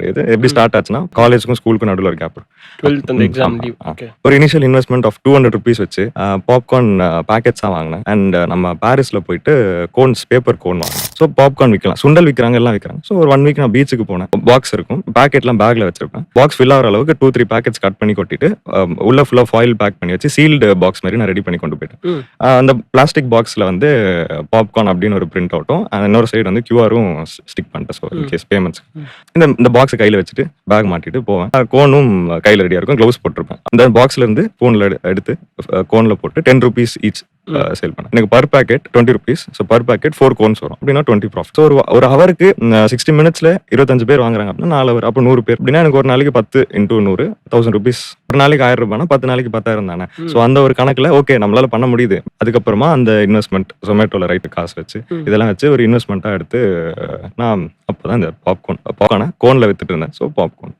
இது எப்படி ஸ்டார்ட் ஆச்சுன்னா, காலேஜுக்கும் ஸ்கூலுக்கும் நடுவுல ஒரு கேப். 12th அந்த எக்ஸாம் ஆமா. லீவ். ஓகே. ஒரு இனிஷியல் இன்வெஸ்ட்மெண்ட் ஆஃப் ₹200 வச்சு பாப்கார்ன் பேக்கெட்ஸா வாங்கினேன். அண்ட் நம்ம பாரிஸ்ல போயிட்டு பேப்பர் கோன் வாங்கினேன். ஸோ பாப்கார்ன் விற்கலாம், சுண்டல் விற்கிறாங்க, எல்லாம் விற்கிறாங்க. ஸோ ஒரு 1 வீக் நான் பீச்சுக்கு போனேன். பாக்ஸ் இருக்கும், பேக்கெட்லாம் பேக்ல வச்சிருப்பேன். பாக்ஸ் ஃபில் ஆகிற அளவுக்கு 2-3 பேக்கெட்ஸ் கட் பண்ணி கொட்டிட்டு உள்ள ஃபுல்லா ஃபாயில் பேக் பண்ணி வச்சு சீல்டு பாக்ஸ் மாதிரி நான் ரெடி பண்ணி கொண்டு போயிட்டேன். அந்த பிளாஸ்டிக் பாக்ஸ்ல வந்து பாப்கார்ன் அப்படின்னு ஒரு பிரிண்ட் அவுட்டும், இன்னொரு சைடு வந்து கியூஆரும் ஸ்டிக் பண்ணிட்டேன். ஸோ இன்கேஸ் பேமெண்ட்ஸ் இந்த பாக்ஸை கையில வச்சுட்டு பேக் மாட்டிட்டு போவேன். கோனும் கையில் ரெடியா இருக்கும், க்ளவுஸ் போட்டிருப்பேன். அந்த பாக்ஸ்ல இருந்து போன்ல எடுத்து கோன்ல போட்டு ₹10 ஈச் சேல் பண்ணேன். எனக்கு per packet ₹20. So per packet 4 cones வரும், அப்படின்னா 20 ப்ராஃபிட். ஸோ ஒரு ஹவருக்கு 60 மினிட்ஸ்ல 25 பேர் வாங்குறாங்க அப்படின்னா 4 ஹவர், அப்போ 100 பேர் அப்படின்னா எனக்கு ஒரு நாளைக்கு 10 × 100 ₹1000. ஒரு நாளைக்கு ₹1000, 10 நாளைக்கு 10,000 தானே. ஸோ அந்த ஒரு கணக்குல ஓகே நம்மளால பண்ண முடியுது. அதுக்கப்புறமா அந்த இன்வெஸ்ட்மெண்ட் ஜொமேட்டோல ரைட்டு காசு வச்சு இதெல்லாம் வச்சு ஒரு இன்வெஸ்ட்மெண்ட்டா எடுத்து நான் அப்போதான் இந்த பாப்கார்னை கோன்ல வித்துட்டு இருந்தேன். So popcorn